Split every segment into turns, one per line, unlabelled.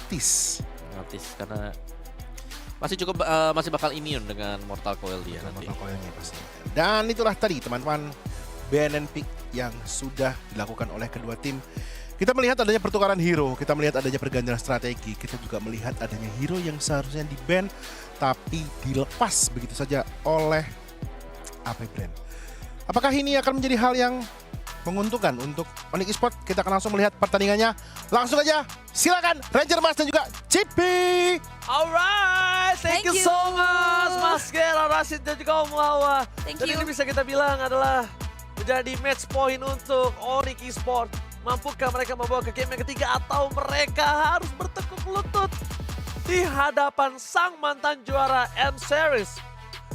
dramatis.
Karena masih bakal immune dengan Mortal Coil dia nanti.
Mortal Coil-nya pasti. Dan itulah tadi teman-teman BNN pick yang sudah dilakukan oleh kedua tim. Kita melihat adanya pertukaran hero, kita melihat adanya pergantian strategi, kita juga melihat adanya hero yang seharusnya di-ban tapi dilepas begitu saja oleh AP Brand. Apakah ini akan menjadi hal yang menguntungkan untuk Onyx Esports? Kita akan langsung melihat pertandingannya. Langsung aja, silakan Ranger Mas dan juga Cipi.
Alright, thank you so much Mas Gera, Rashid dan juga Om Hawa.
Thank
Dan
you.
ini bisa kita bilang adalah menjadi match point untuk Onyx Esports. Mampukah mereka membawa ke game yang ketiga atau mereka harus bertekuk lutut di hadapan sang mantan juara M-Series?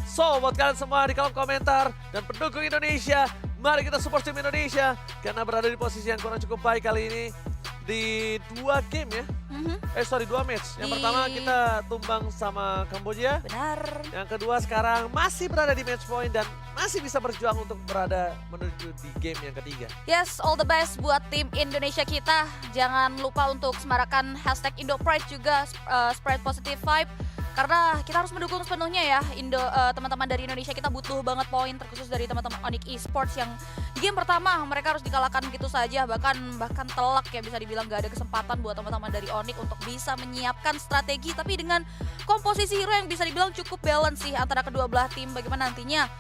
So, buat kalian semua di kolom komentar dan pendukung Indonesia, mari kita support tim Indonesia karena berada di posisi yang kurang cukup baik kali ini di 2 game ya. 2 match. Yang pertama kita tumbang sama Kamboja.
Benar.
Yang kedua sekarang masih berada di match point dan masih bisa berjuang untuk berada menuju di game yang ketiga.
Yes, all the best buat tim Indonesia kita. Jangan lupa untuk semarakan hashtag IndoPride juga, spread positive vibe. Karena kita harus mendukung sepenuhnya ya teman-teman dari Indonesia. Kita butuh banget poin terkhusus dari teman-teman Onyx Esports yang di game pertama mereka harus dikalahkan gitu saja. Bahkan telak ya, bisa dibilang gak ada kesempatan buat teman-teman dari Onyx untuk bisa menyiapkan strategi. Tapi dengan komposisi hero yang bisa dibilang cukup balance sih antara kedua belah tim. Bagaimana nantinya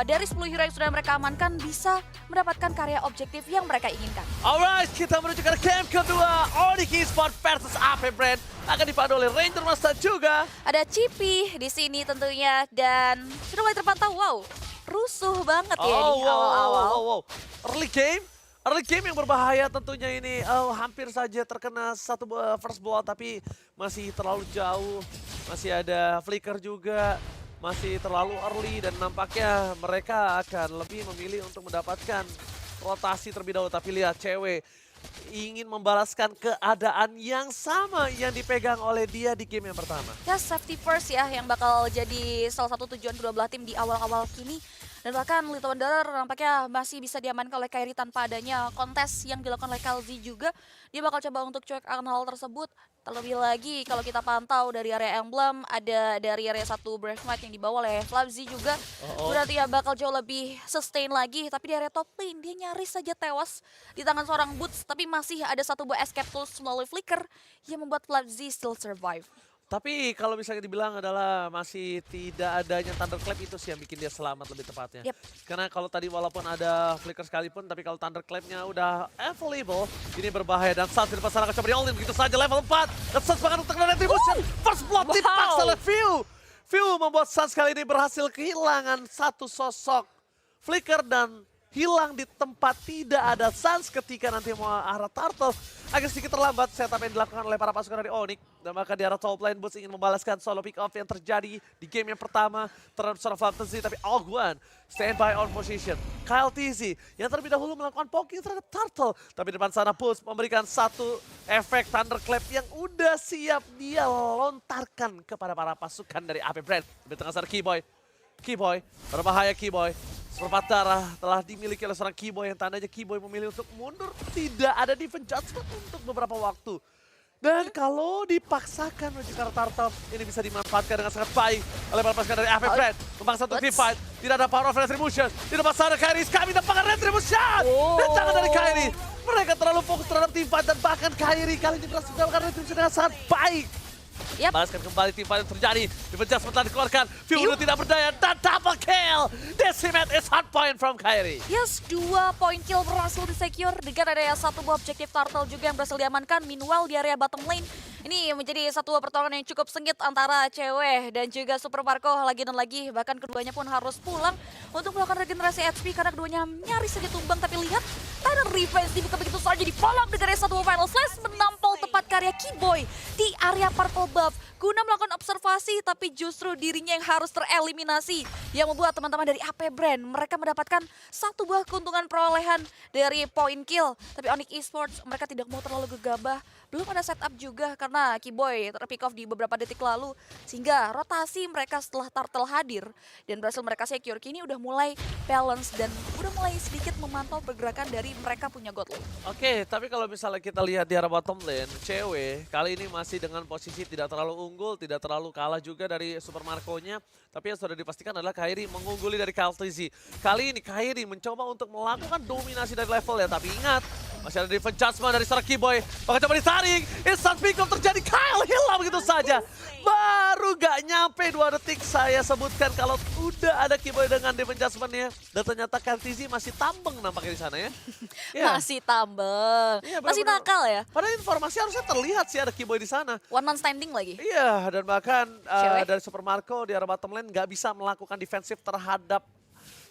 dari 10 hero yang sudah mereka amankan bisa mendapatkan karya objektif yang mereka inginkan.
Alright, kita menuju ke game kedua. Onyx Esports versus AP Brand akan dipandu oleh Ranger Master juga.
Ada Cipi di sini tentunya dan sudah mulai terpantau. Wow, rusuh banget ya di awal-awal.
Early game yang berbahaya tentunya ini. Hampir saja terkena satu first blood tapi masih terlalu jauh. Masih ada flicker juga. Masih terlalu early dan nampaknya mereka akan lebih memilih untuk mendapatkan rotasi terlebih dahulu. Tapi lihat cewek ingin membalaskan keadaan yang sama yang dipegang oleh dia di game yang pertama.
Ya, safety first ya yang bakal jadi salah satu tujuan kedua belah tim di awal-awal kini. Dan bahkan Little Wanderer nampaknya masih bisa diamankan oleh Kairi tanpa adanya kontes yang dilakukan oleh Kalzi juga. Dia bakal coba untuk cuek akan hal tersebut. Terlebih lagi kalau kita pantau dari area emblem, ada dari area 1 Breakmite yang dibawa oleh Flabzy juga. Berarti ya bakal jauh lebih sustain lagi. Tapi di area top lane dia nyaris saja tewas di tangan seorang Boots. Tapi masih ada satu buah escape tools melalui flicker yang membuat Flabzy still survive.
Tapi kalau misalnya dibilang adalah masih tidak adanya Thunderclap itu sih yang bikin dia selamat lebih tepatnya.
Yep.
Karena kalau tadi walaupun ada flicker sekalipun, tapi kalau Thunderclapnya udah available, ini berbahaya. Dan saat di depan sana coba di-all-in begitu saja level 4. Dan Suns bahkan untuk Retribution. First blood dipaksa oleh View. View membuat Suns kali ini berhasil kehilangan satu sosok flicker dan hilang di tempat tidak ada Suns ketika nanti mau arah Turtle. Agak sedikit terlambat setup yang dilakukan oleh para pasukan dari Onyx. Dan maka di arah top lane Boots ingin membalaskan solo pick off yang terjadi di game yang pertama terhadap seorang Fantasy. Tapi Ogwan stand by on position. Kyle TZ yang terlebih dahulu melakukan poking terhadap Turtle. Tapi di depan sana Boots memberikan satu efek Thunderclap yang udah siap dia lontarkan kepada para pasukan dari AP Brand. Di tengah sana Keyboy. Keyboy, berbahaya Keyboy. Seperempat darah telah dimiliki oleh seorang Keyboy yang tandanya Keyboy memilih untuk mundur. Tidak ada defense judgment untuk beberapa waktu. Dan kalau dipaksakan menuju ke arah Turtle, ini bisa dimanfaatkan dengan sangat baik oleh para pasukan dari AP Brand. Memaksa untuk fight, tidak ada power of Retribution. Di depan sana Kairi, kami dapatkan Retribution! Dan tangan dari Kairi. Mereka terlalu fokus terhadap teamfight dan bahkan Kairi kali ini berhasil mendapatkan Retribution dengan sangat baik.
Yep.
Balaskan kembali teamfight yang terjadi. Defense sebentar dikeluarkan. View udah tidak berdaya dan double kill. Decimate is hard point from Kairi.
Yes, 2 point kill berhasil di-secure dengan ada satu buah objektif Turtle juga yang berhasil diamankan. Meanwhile di area bottom lane, ini menjadi satu pertarungan yang cukup sengit antara cewek dan juga Super Marco lagi dan lagi. Bahkan keduanya pun harus pulang untuk melakukan regenerasi HP karena keduanya nyaris saja tumbang. Tapi lihat, Tidal Revenge dibuka begitu saja di follow dengan satu final slash menampol tepat karya Keyboy di area purple buff. Guna melakukan observasi tapi justru dirinya yang harus tereliminasi. Yang membuat teman-teman dari AP Brand mereka mendapatkan satu buah keuntungan perolehan dari point kill. Tapi Onyx Esports mereka tidak mau terlalu gegabah. belum ada setup juga karena Keyboy terpick off di beberapa detik lalu. Sehingga rotasi mereka setelah Turtle hadir dan berhasil mereka secure, kini udah mulai balance dan udah mulai sedikit memantau pergerakan dari mereka punya God Lane.
Oke, tapi kalau misalnya kita lihat di arah bottom lane, cewek kali ini masih dengan posisi tidak terlalu unggul, tidak terlalu kalah juga dari Super Marco-nya. Tapi yang sudah dipastikan adalah Kairi mengungguli dari KLTZ. Kali ini Kairi mencoba untuk melakukan dominasi dari level ya, tapi ingat, masih ada defense judgment dari seorang Keyboy. Bakal coba ditarik, instant pick off terjadi, Kyle hilang begitu saja. Baru gak nyampe 2 detik saya sebutkan kalau udah ada Keyboy dengan defense judgment-nya. Dan ternyata KLTZ masih tambeng nampaknya di sana ya. Iya.
Masih tambeng,
Iya,
masih
benar-benar.
nakal ya.
Padahal informasi harusnya terlihat sih ada Keyboy di sana.
One man standing lagi.
Iya, dan bahkan
Cewek?
dari Super Marco di arah bottom lane nggak bisa melakukan defensif terhadap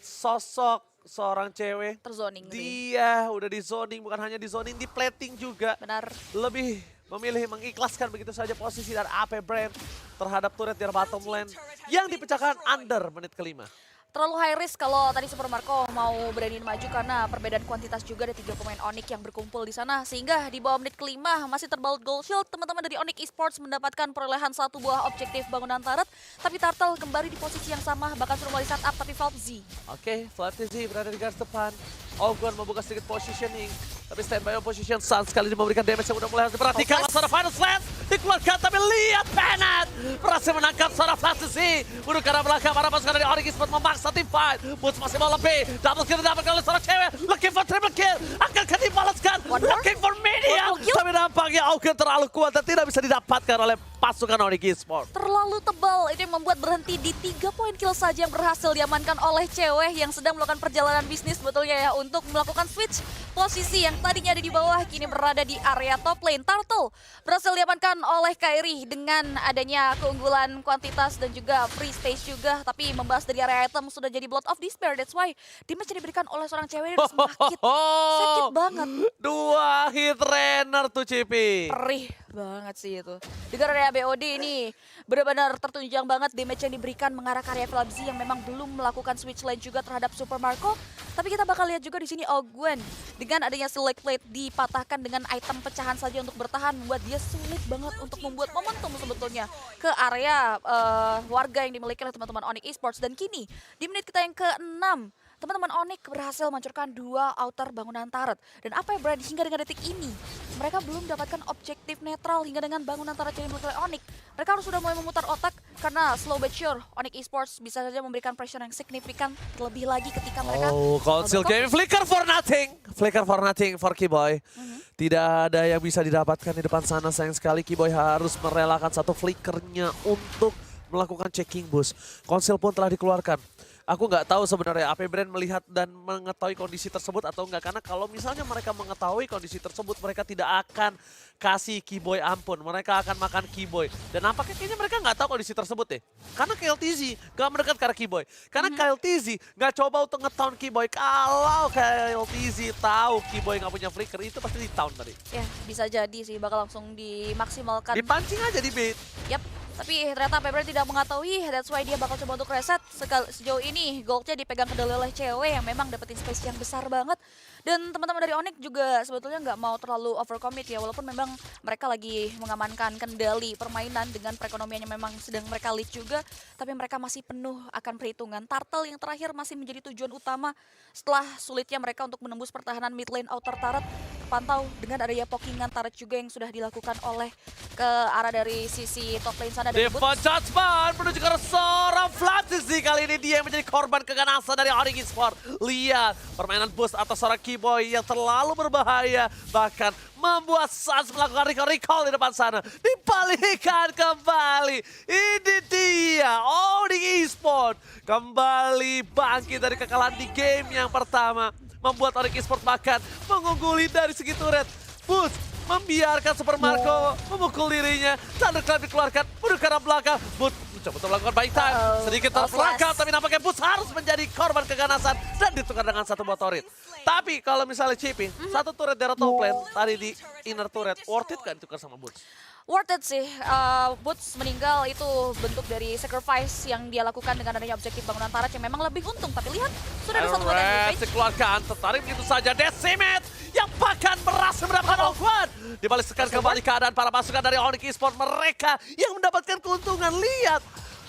sosok seorang cewek.
Terzoning sih.
Dia udah di zoning, bukan hanya di zoning, di plating juga.
Benar.
Lebih memilih mengikhlaskan begitu saja posisi dari AP Brand terhadap turret di arah bottom lane yang dipecahkan under menit kelima.
Terlalu high risk kalau tadi Super Marco mau berani maju karena perbedaan kuantitas juga ada 3 pemain Onyx yang berkumpul di sana. Sehingga di bawah menit kelima masih terbaut gold shield. Teman-teman dari Onyx Esports mendapatkan perolehan 1 buah objektif bangunan turret. Tapi Turtle kembali di posisi yang sama, bahkan sudah mulai start up, tapi Valve Z.
Oke, FlyTZ berada di garis depan. Ogun membuka sedikit positioning. Tapi standby position Sun sekali ini memberikan damage yang udah mulai harus diperhatikan.
Flash.
Seorang Final Slash dikeluarkan, tapi lihat Bennett berhasil menangkap seorang FlyTZ. Udah ke arah belakang, para pasukan dari Onyx Esports memaksa tim fight. Boots masih mau lebih. Double kill didapatkan oleh seorang cewek. Looking for triple kill. Akankah dibalaskan?
One more?
Looking for medium.
One more kill?
Tapi nampaknya Ogun terlalu kuat dan tidak bisa didapatkan oleh pasukan Onyx Esports.
Terlalu tebal, itu yang membuat berhenti di 3 poin kill saja yang berhasil diamankan oleh cewek yang sedang melakukan perjalanan bisnis sebetulnya ya untuk melakukan switch posisi yang tadinya ada di bawah kini berada di area top lane. Turtle berhasil diamankan oleh Kairi dengan adanya keunggulan kuantitas dan juga free space juga, tapi membahas dari area item sudah jadi Blood of Despair. That's why damage yang diberikan oleh seorang cewek ini sakit banget.
2 hit runner tuh Cipi.
Perih banget sih itu. Dengan area BOD ini benar-benar tertunjang banget damage yang diberikan mengarah ke area Flabzi yang memang belum melakukan switch lane juga terhadap Super Marco. Tapi kita bakal lihat juga di sini Ogwen dengan adanya select plate dipatahkan dengan item pecahan saja untuk bertahan, membuat dia sulit banget untuk membuat momentum sebetulnya ke area warga yang dimiliki oleh teman-teman Onyx Esports. Dan kini di menit kita yang ke-6 teman-teman Onyx berhasil mencurkan 2 outer bangunan turret. Dan apa yang berada hingga dengan detik ini, mereka belum mendapatkan objektif netral hingga dengan bangunan turret yang dimiliki oleh Onyx. Mereka harus sudah mulai memutar otak karena slow but sure Onyx Esports bisa saja memberikan pressure yang signifikan terlebih lagi ketika mereka
Council game flicker for nothing. Flicker for nothing for Keyboy. Tidak ada yang bisa didapatkan di depan sana, sayang sekali. Keyboy harus merelakan satu flickernya untuk melakukan checking boost. Council pun telah dikeluarkan. Aku nggak tahu sebenarnya AP Brand melihat dan mengetahui kondisi tersebut atau enggak. Karena kalau misalnya mereka mengetahui kondisi tersebut, mereka tidak akan kasih Keyboy ampun. Mereka akan makan Keyboy. Dan nampaknya kayaknya mereka nggak tahu kondisi tersebut deh. Karena KLTZ nggak mendekat ke arah Keyboy. Karena KLTZ nggak coba untuk nge-town Keyboy. Kalau KLTZ tahu Keyboy nggak punya flicker, itu pasti di-town tadi.
ya bisa jadi sih bakal langsung dimaksimalkan.
Dipancing aja di bait.
Yap. Tapi ternyata Pebble tidak mengetahui, that's why dia bakal coba untuk reset. Sejauh ini goldnya dipegang kendali oleh cewek yang memang dapetin space yang besar banget. Dan teman-teman dari Onyx juga sebetulnya nggak mau terlalu overcommit ya, walaupun memang mereka lagi mengamankan kendali permainan dengan perekonomian yang memang sedang mereka lead juga. Tapi mereka masih penuh akan perhitungan. Turtle yang terakhir masih menjadi tujuan utama setelah sulitnya mereka untuk menembus pertahanan mid lane outer turret. Terpantau dengan adanya pokingan turret juga yang sudah dilakukan oleh ke arah dari sisi top lane sana. Dan
Devon Judgment menuju ke seorang FlyTZ. Kali ini dia yang menjadi korban keganasan dari Onyx Esports. Lihat permainan boost atas seorang Keyboy yang terlalu berbahaya. Bahkan membuat Suns melakukan recall di depan sana. Dibalikan kembali. Ini dia Onyx Esports. Kembali bangkit dari kekalahan di game yang pertama. Membuat Onyx Esports bahkan mengungguli dari segi turret. Boost membiarkan Super Marco memukul dirinya. Thunderclap dikeluarkan, menuju ke arah belakang. Boots mencoba untuk melakukan buying time. Sedikit terperangkap, tapi nampaknya Boots harus menjadi korban keganasan dan ditukar dengan satu buah turret. Tapi kalau misalnya Chippy, satu turret dari top lane, tadi di inner turret, worth it kan ditukar sama Boots?
Worth it sih, Boots meninggal itu bentuk dari sacrifice yang dia lakukan dengan adanya objektif bangunan turret yang memang lebih untung. Tapi lihat, sudah ada satu bagian
Red
replay.
dikeluarkan, tertarik begitu saja Decimate yang bahkan berhasil mendapatkan Oakwood. Dibalikkan kembali keadaan para pasukan dari Onyx Esports, mereka yang mendapatkan keuntungan. Lihat,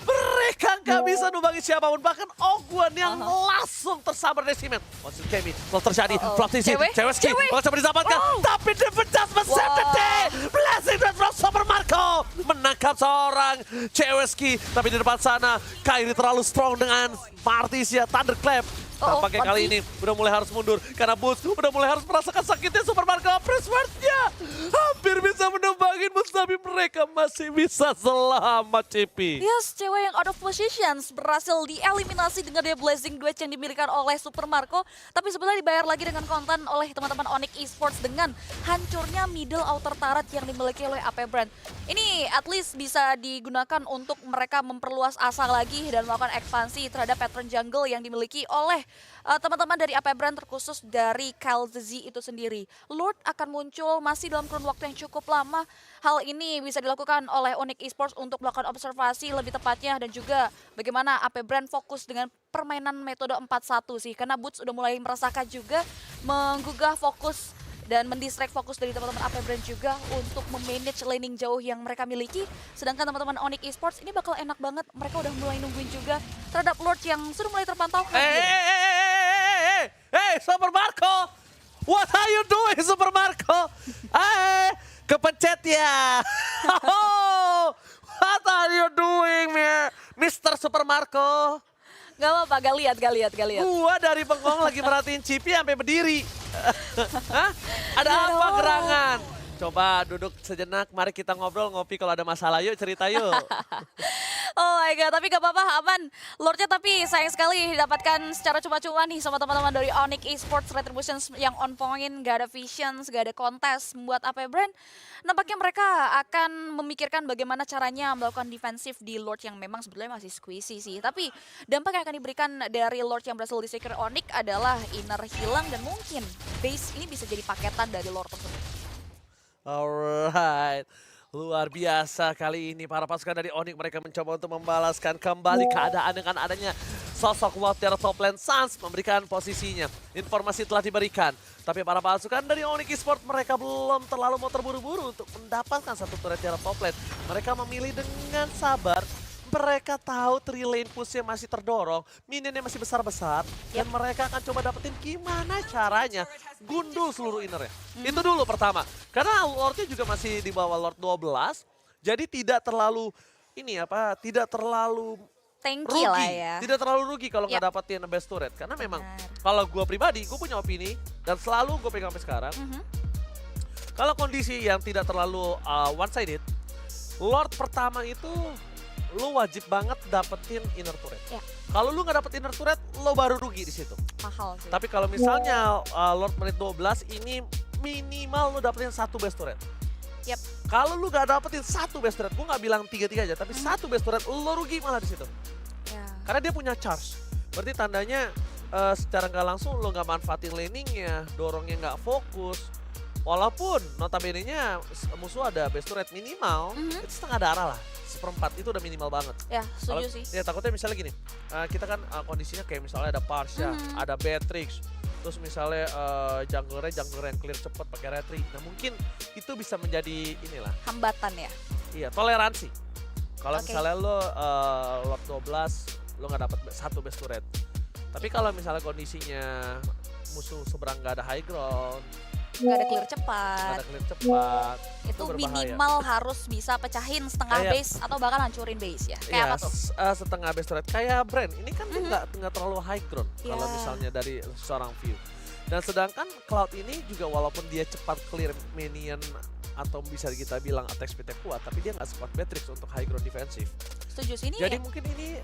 mereka nggak bisa numbangi siapapun, bahkan Oakwood yang langsung tersambar Decimate. Monster Kemi, kalau terjadi, Floptisi, Ceweski, kalau coba didapatkan, tapi Defense Save the Day. Blessing from Super Marco menangkap seorang Ceweski, tapi di depan sana Kairi terlalu strong dengan Martisia Thunderclap. Tampaknya kali ini udah mulai harus mundur karena Boots udah mulai harus merasakan sakitnya Super Marco. Pressword-nya hampir bisa menembangin Boots, tapi mereka masih bisa selamat, Cipi.
Yes, cewek yang out of positions berhasil dieliminasi dengan dia Blazing Duet yang dimiliki oleh Super Marco. Tapi sebenarnya dibayar lagi dengan konten oleh teman-teman Onyx Esports dengan hancurnya middle outer turret yang dimiliki oleh AP Brand. Ini at least bisa digunakan untuk mereka memperluas asa lagi dan melakukan ekspansi terhadap pattern jungle yang dimiliki oleh teman-teman dari AP Brand, terkhusus dari Kyle The Z itu sendiri. Lord akan muncul masih dalam kurun waktu yang cukup lama. Hal ini bisa dilakukan oleh Onyx Esports untuk melakukan observasi lebih tepatnya dan juga bagaimana AP Brand fokus dengan permainan metode 4-1 sih. Karena Boots udah mulai merasakan juga menggugah fokus dan mendistract fokus dari teman-teman AP Brand juga untuk memanage laning jauh yang mereka miliki. Sedangkan teman-teman Onyx Esports ini bakal enak banget. Mereka udah mulai nungguin juga terhadap Lord yang sudah mulai terpantau hadir.
Hey, Super Marco! What are you doing, Super Marco? Kepencet ya. What are you doing, Mr. Super Marco?
Gak apa-apa, gak lihat.
Gua dari bengong lagi merhatiin Cipi sampai berdiri. Hah? Ada apa gerangan? Coba duduk sejenak, mari kita ngobrol, ngopi, kalau ada masalah yuk cerita yuk.
Oh my god, tapi gak apa-apa, aman. Lordnya tapi sayang sekali didapatkan secara cuma-cuma nih sama teman-teman dari Onyx Esports Retribution yang on point, gak ada visions, gak ada kontes membuat AP Brand. Nampaknya mereka akan memikirkan bagaimana caranya melakukan defensif di Lord yang memang sebetulnya masih squishy sih. Tapi dampak yang akan diberikan dari Lord yang berhasil di-secure Onyx adalah inner hilang dan mungkin base ini bisa jadi paketan dari Lord tersebut.
Alright, luar biasa kali ini para pasukan dari Onyx, mereka mencoba untuk membalaskan kembali keadaan dengan adanya sosok Walter top lane. Sans memberikan posisinya, informasi telah diberikan. Tapi para pasukan dari Onyx Esports mereka belum terlalu mau terburu-buru untuk mendapatkan satu turret tiara top lane. Mereka memilih dengan sabar. Mereka tahu 3 lane push-nya masih terdorong, minionnya masih besar-besar, dan mereka akan coba dapetin gimana caranya gundul seluruh innernya. Itu dulu pertama. Karena Lordnya juga masih di bawah Lord 12, jadi tidak terlalu tidak terlalu
Thank
rugi.
you lah ya.
Tidak terlalu rugi kalau nggak dapetin best turret. Karena memang kalau gue pribadi, gue punya opini dan selalu gue pegang sampai sekarang. Kalau kondisi yang tidak terlalu one-sided, Lord pertama itu lu wajib banget dapetin inner turret. Kalau lu nggak dapet inner turret, lo baru rugi di situ.
Mahal sih.
Tapi kalau misalnya Lord menit 12 ini minimal lu dapetin satu best turret. Kalau lu nggak dapetin satu best turret, gue nggak bilang 3-3 aja, tapi satu best turret lo rugi malah di situ. Karena dia punya charge. Berarti tandanya secara nggak langsung lo nggak manfaatin laningnya, dorongnya nggak fokus. Walaupun notabene-nya musuh ada best turret minimal, itu setengah darah lah. 1/4 itu udah minimal banget.
Ya, setuju sih.
Ya takutnya misalnya gini, kita kan kondisinya kayak misalnya ada Parsha, ada Beatrix, terus misalnya jungler yang clear cepet pakai retri. Nah mungkin itu bisa menjadi inilah.
Hambatan ya?
Iya, toleransi. Kalau misalnya lo Lord 12, lo nggak dapet satu best turret. Tapi kalau misalnya kondisinya musuh seberang nggak ada high ground,
Nggak ada clear cepat. Itu
berbahaya.
minimal harus bisa pecahin setengah base atau bahkan hancurin base ya. Kayak apa tuh?
Setengah base turret. Kayak Brand, ini kan nggak terlalu high ground kalau misalnya dari seorang view. Dan sedangkan Cloud ini juga walaupun dia cepat clear minion atau bisa kita bilang attack speed-nya kuat, tapi dia nggak sekuat Beatrix untuk high ground defensif.
Setuju sih ini.
Jadi mungkin ini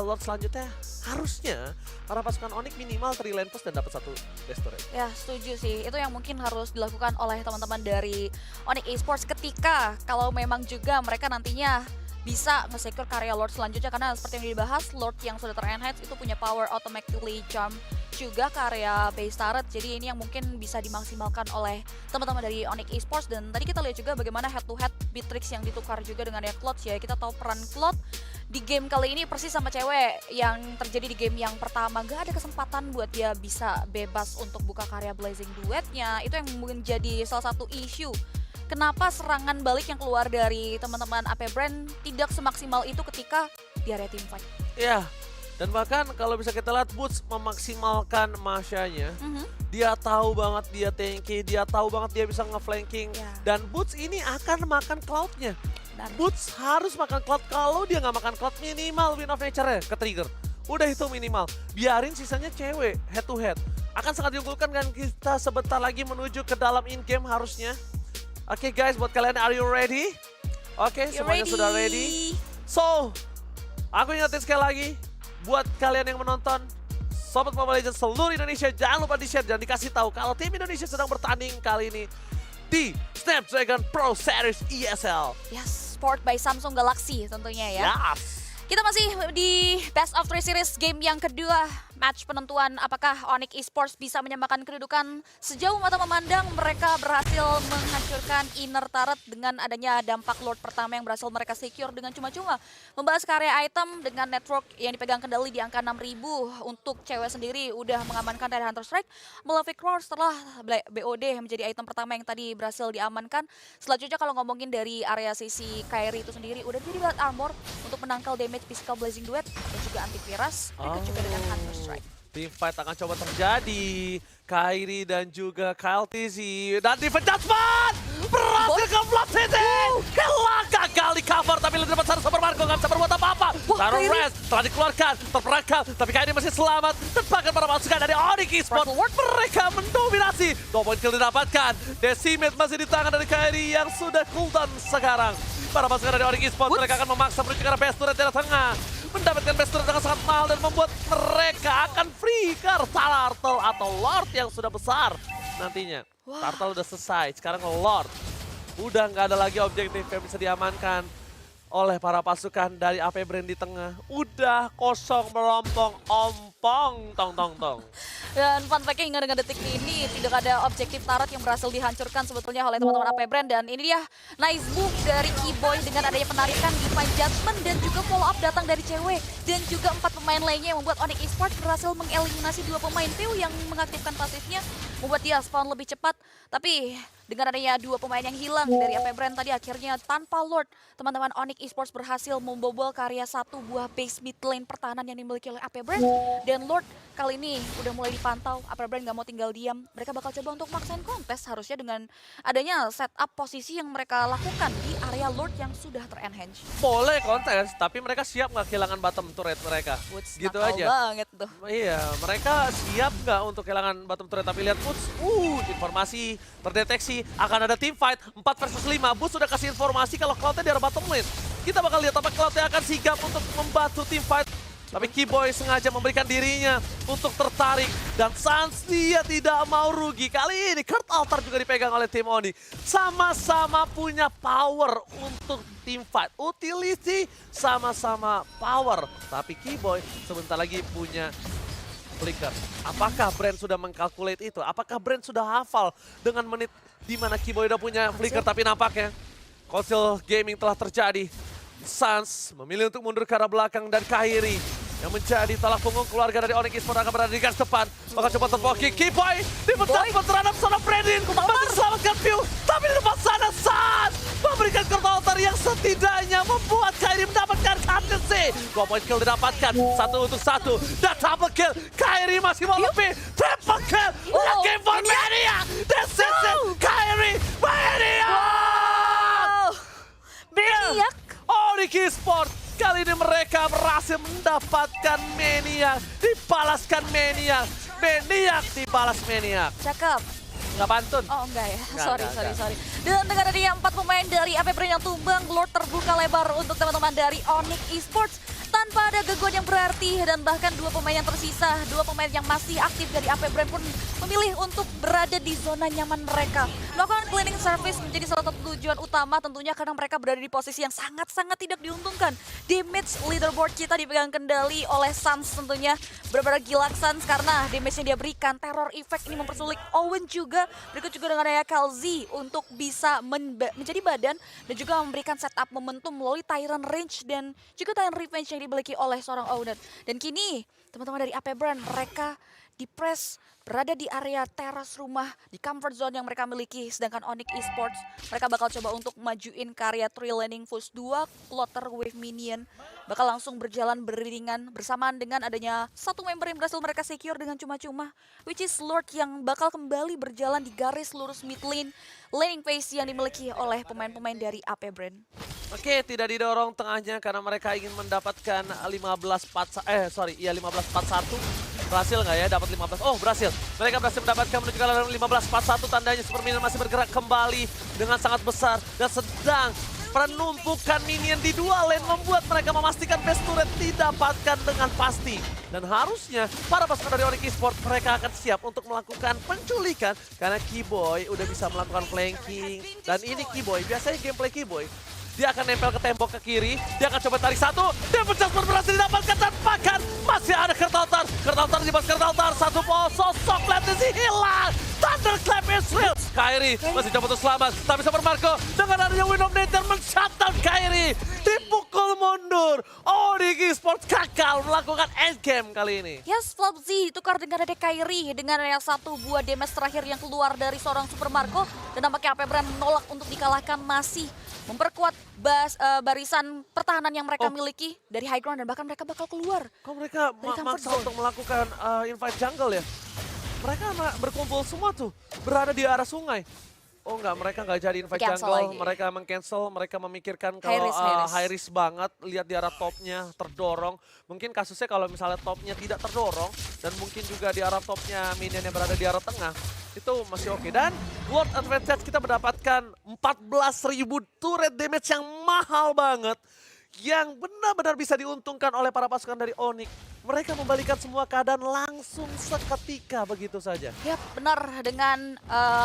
Lord selanjutnya harusnya para pasukan Onyx minimal 3 lane push dan dapat satu best turret.
Ya setuju sih, itu yang mungkin harus dilakukan oleh teman-teman dari Onyx Esports ketika kalau memang juga mereka nantinya bisa nge-secure karya Lord selanjutnya. Karena seperti yang dibahas, Lord yang sudah ter-enhance itu punya power automatically jump juga ke area base turret. Jadi ini yang mungkin bisa dimaksimalkan oleh teman-teman dari Onyx Esports. Dan tadi kita lihat juga bagaimana head to head Beatrix yang ditukar juga dengan Cloud ya. Kita tahu peran Cloud di game kali ini persis sama cewek yang terjadi di game yang pertama. Gak ada kesempatan buat dia bisa bebas untuk buka karya Blazing Duetnya. Itu yang menjadi salah satu isu. Kenapa serangan balik yang keluar dari teman-teman AP Brand tidak semaksimal itu ketika di area teamfight?
Iya. Dan bahkan kalau bisa kita lihat Boots memaksimalkan Masha-nya. Dia tahu banget dia tanky, dia tahu banget dia bisa nge-flanking.
Ya.
Dan Boots ini akan makan Cloud-nya.
Dan
Boots harus makan Cloud. Kalau dia nggak makan Cloud, minimal Win of Nature-nya ke-trigger. Udah itu minimal. Biarin sisanya cewek head to head. Akan sangat diunggulkan kan kita sebentar lagi menuju ke dalam in-game harusnya. Oke guys, buat kalian, are you ready? Oke, semuanya sudah ready. So, aku ingetin sekali lagi. Buat kalian yang menonton, Sobat Mobile Legends seluruh Indonesia, jangan lupa di-share dan dikasih tahu kalau tim Indonesia sedang bertanding kali ini di Snapdragon Pro Series ESL.
yes, sport by Samsung Galaxy tentunya ya.
Yes.
Kita masih di Best of 3 Series game yang kedua. Match penentuan apakah Onyx Esports bisa menyamakan kedudukan. Sejauh mata memandang mereka berhasil menghancurkan inner turret dengan adanya dampak Lord pertama yang berhasil mereka secure dengan cuma-cuma. Membahas karya item dengan network yang dipegang kendali di angka 6.000 untuk cewek sendiri udah mengamankan dari Hunter Strike. Malefic Roar setelah BOD menjadi item pertama yang tadi berhasil diamankan. Selanjutnya kalau ngomongin dari area sisi Kairi itu sendiri udah jadi light armor untuk menangkal damage physical Blazing Duet dan juga antivirus. Berikut juga dengan Hunter Strike.
Team fight akan coba terjadi. Kairi dan juga Kyle TZ. Dan di Jasmine berhasil ke Blood City. Kelang gagal di cover. Tapi lebih dapat Super Marco nggak bisa berbuat apa-apa. Taruh Rest telah dikeluarkan. Terperangkap. Tapi Kairi masih selamat. Dan bahkan para pasukan dari Onyx Esports. Mereka mendominasi. 2 point kill didapatkan. Decimate masih di tangan dari Kairi yang sudah cooldown sekarang. Para pasukan dari Onyx Esports mereka akan memaksa menuju ke arah base turret di tengah. Mendapatkan base turret dengan sangat mahal dan membuat mereka akan free ke Turtle atau Lord yang sudah besar nantinya. Turtle udah selesai, sekarang Lord. Udah nggak ada lagi objektif yang bisa diamankan oleh para pasukan dari AP Brand di tengah. Udah kosong merompong ompong tong.
Dan fun fact-nya hingga dengan detik ini tidak ada objektif turret yang berhasil dihancurkan sebetulnya oleh teman-teman AP Brand. Dan ini dia nice move dari Keyboy dengan adanya penarikan Divine Judgment dan juga follow up datang dari cewek. Dan juga 4 pemain lainnya yang membuat Onyx Esports berhasil mengeliminasi 2 pemain PU yang mengaktifkan pasifnya. Membuat dia spawn lebih cepat. Tapi dengan adanya 2 pemain yang hilang dari AP Brand tadi akhirnya tanpa Lord, teman-teman Onyx Esports berhasil membobol karya 1 buah base mid lane pertahanan yang dimiliki oleh AP Brand. Dan Lord kali ini udah mulai dipantau, AP Brand nggak mau tinggal diam. Mereka bakal coba untuk maksain kontes harusnya dengan adanya setup posisi yang mereka lakukan di area Lord yang sudah ter-enhance.
Boleh kontes, tapi mereka siap nggak kehilangan bottom turret mereka?
Woods
Gitu
nakal
aja.
banget tuh.
Iya, mereka siap nggak untuk kehilangan bottom turret? Tapi lihat Boots, informasi terdeteksi akan ada team fight 4 versus 5. Boots sudah kasih informasi kalau Cloud-nya di arah bottom lane. Kita bakal lihat apakah Cloud-nya akan sigap untuk membantu team fight. Tapi Keyboy sengaja memberikan dirinya untuk tertarik. Dan Sans dia tidak mau rugi. Kali ini Kurt Altar juga dipegang oleh tim Oni. Sama-sama punya power untuk team fight. Utility sama-sama power. Tapi Keyboy sebentar lagi punya flicker. Apakah Brand sudah mengkalkulate itu? Apakah Brand sudah hafal dengan menit di mana Keyboy udah punya flicker? Tapi nampaknya Council Gaming telah terjadi. Sans memilih untuk mundur ke arah belakang dan Kairi yang menjadi tolak punggung keluarga dari Onyx Esports akan berada di garis depan. Bakal coba terpoki Keyboy dipecat terhadap Son of Bradin. Masih selamatkan Pew. Tapi di depan sana Sans memberikan counter yang setidaknya membuat Kairi mendapatkan captaincy. 2 point kill didapatkan. 1 untuk 1. Dan double kill. Kairi masih mau lebih. Triple kill. Game for Mania. This is it. Kairi Mania.
Berniak.
Onyx Esports kali ini mereka berhasil mendapatkan Maniac, dibalaskan Maniac, Maniac dibalas Maniac.
Cakep.
Nggak pantun.
Oh enggak ya,
Nggak.
sorry. Dan dengan adanya 4 pemain dari AP Brand yang tumbang, Lord terbuka lebar untuk teman-teman dari Onyx Esports. tanpa ada gangguan yang berarti dan bahkan dua pemain yang tersisa, dua pemain yang masih aktif dari AP Brand pun memilih untuk berada di zona nyaman mereka. Melakukan cleaning service menjadi salah satu tujuan utama tentunya karena mereka berada di posisi yang sangat-sangat tidak diuntungkan. Damage leaderboard kita dipegang kendali oleh Suns tentunya. Benar-benar gila Suns karena damage yang dia berikan, terror effect ini mempersulit Owen juga. Berikut juga dengan adanya Kalzi untuk bisa menjadi badan dan juga memberikan setup momentum melalui Tyrant range dan juga Tyrant revenge yang dimiliki oleh seorang Owen. Dan kini teman-teman dari AP Brand mereka di press berada di area teras rumah di comfort zone yang mereka miliki, sedangkan Onyx Esports mereka bakal coba untuk majuin karya Tree Landing Fuse 2 Plotter Wave Minion bakal langsung berjalan beriringan bersamaan dengan adanya satu member yang berhasil mereka secure dengan cuma-cuma, which is Lord yang bakal kembali berjalan di garis lurus mid lane laning phase yang dimiliki oleh pemain-pemain dari AP Brand.
Oke, tidak didorong tengahnya karena mereka ingin mendapatkan 15-41. Berhasil nggak ya dapat 15? Oh, berhasil. Mereka berhasil mendapatkan menuju ke dalam 15-41. Tandanya Super Minion masih bergerak kembali dengan sangat besar dan sedang penumpukan minion di dua lane membuat mereka memastikan base turret didapatkan dengan pasti. Dan harusnya para pasukan dari Onyx Esports mereka akan siap untuk melakukan penculikan karena Keyboy udah bisa melakukan flanking. Dan ini Keyboy, biasanya gameplay Keyboy dia akan nempel ke tembok ke kiri, dia akan coba tarik satu, damage just berhasil didapatkan dan bahkan masih ada Kurtaltar di bawah Kurtaltar, satu sosok Latency hilang, Thunderclap is real. Kairi masih coba untuk selamat, tapi Super Marco dengan adanya Wind of Nature men-shutdown Kairi, dipukul mundur. Onyx Esports gagal melakukan endgame kali ini.
Yes, Flopsy tukar dengan ada Kairi dengan yang satu buah damage terakhir yang keluar dari seorang Super Marco dan nampaknya AP Brand menolak untuk dikalahkan, masih memperkuat barisan pertahanan yang mereka miliki dari high ground dan bahkan mereka bakal keluar.
Kok mereka
dari comfort
maksa
zone
untuk melakukan invite jungle ya? Mereka berkumpul semua tuh, berada di arah sungai. Oh enggak, mereka nggak jadi invite
Cancel
jungle,
lagi.
mereka meng-cancel, mereka memikirkan
High
kalau
risk.
high risk banget, lihat di arah topnya terdorong. Mungkin kasusnya kalau misalnya topnya tidak terdorong, dan mungkin juga di arah topnya minion yang berada di arah tengah, itu masih oke. Dan World Advantage kita mendapatkan 14.000 turret damage yang mahal banget, yang benar-benar bisa diuntungkan oleh para pasukan dari Onyx. Mereka membalikan semua keadaan langsung seketika begitu saja.
Yap, benar, dengan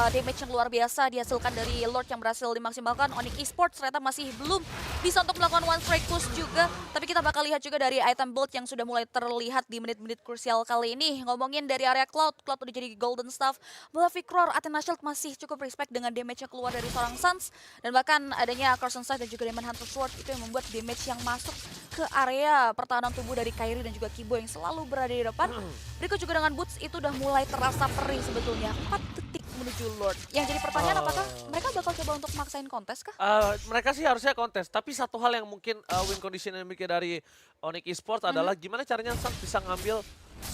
damage yang luar biasa dihasilkan dari Lord yang berhasil dimaksimalkan. Onyx Esports ternyata masih belum bisa untuk melakukan one strike push juga. Tapi kita bakal lihat juga dari item build yang sudah mulai terlihat di menit-menit krusial kali ini. Ngomongin dari area Cloud udah jadi golden staff. Bola Vicror, Athena Shield masih cukup respect dengan damage yang keluar dari seorang Suns. Dan bahkan adanya Carson Sight dan juga Demon Hunter Sword itu yang membuat damage yang masuk ke area pertahanan tubuh dari Kairi dan juga Kibo yang selalu berada di depan. Berikut juga dengan Boots itu udah mulai terasa perih sebetulnya. 4 detik menuju Lord. Yang jadi pertanyaan apakah mereka bakal coba untuk maksain kontes kah?
Mereka sih harusnya kontes, tapi satu hal yang mungkin win condition yang bikin dari Onyx Esports adalah gimana caranya Suns bisa ngambil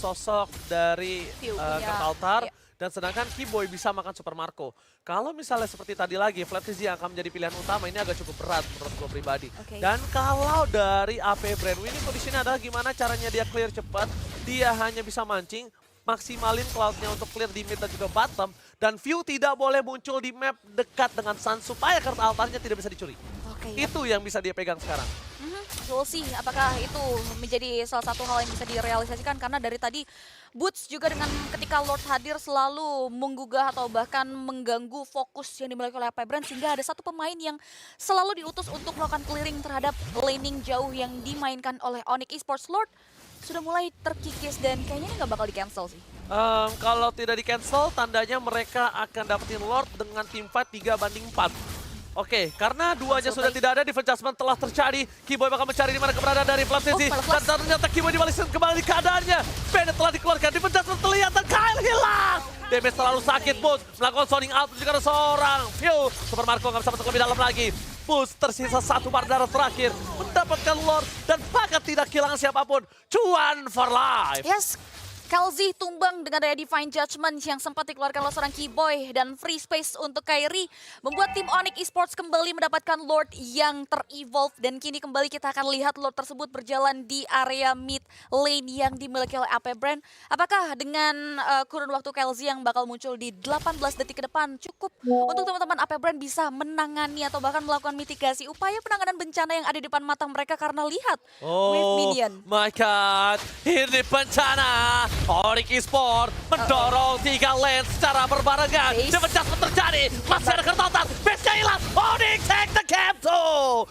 sosok dari Kurtaltar.
Iya.
Dan sedangkan Keyboy bisa makan Super Marco. Kalau misalnya seperti tadi lagi, Flatlizzy yang akan menjadi pilihan utama, ini agak cukup berat menurut gue pribadi.
Oke.
Dan kalau dari AP Brand, winning condition adalah gimana caranya dia clear cepat, dia hanya bisa mancing, maksimalin cloud-nya untuk clear di mid dan juga bottom, dan view tidak boleh muncul di map dekat dengan Sun supaya Kurtaltarnya tidak bisa dicuri.
Oke,
Itu yang bisa dia pegang sekarang.
We'll see apakah itu menjadi salah satu hal yang bisa direalisasikan karena dari tadi Boots juga dengan ketika Lord hadir selalu menggugah atau bahkan mengganggu fokus yang dimiliki oleh AP Brand sehingga ada satu pemain yang selalu diutus untuk melakukan clearing terhadap laning jauh yang dimainkan oleh Onyx Esports. Lord sudah mulai terkikis dan kayaknya ini nggak bakal di-cancel sih.
Kalau tidak di-cancel, tandanya mereka akan dapetin Lord dengan team fight 3-4. Oke, karena duanya sudah tidak ada, defense adjustment telah terjadi. Keyboy bakal mencari di mana keberadaan dari Flatlizzy. Dan ternyata Keyboy dibalikin kembali keadaannya. Bennett telah dikeluarkan, defense adjustment terlihat dan Kyle hilang. Damage terlalu sakit, Boots melakukan zoning out juga ada seorang View. Super Marco nggak bisa masuk lebih dalam lagi. Boots tersisa satu Bardara terakhir. Mendapatkan Lord dan bahkan tidak kehilangan siapapun. Cuan for life.
Yes, Kalzi tumbang dengan daya Divine Judgment yang sempat dikeluarkan oleh seorang Keyboy dan free space untuk Kairi membuat tim Onyx Esports kembali mendapatkan Lord yang ter-evolve dan kini kembali kita akan lihat Lord tersebut berjalan di area mid lane yang dimiliki oleh AP Brand. Apakah dengan kurun waktu Kalzi yang bakal muncul di 18 detik ke depan cukup untuk teman-teman AP Brand bisa menangani atau bahkan melakukan mitigasi upaya penanganan bencana yang ada di depan mata mereka karena lihat wave minion.
My God, ini bencana. Onyx Esports mendorong 3 lane secara berbarengan.
Base.
Adjustment terjadi, masih ada kertotan, base-nya hilang. Onyx take the capsule.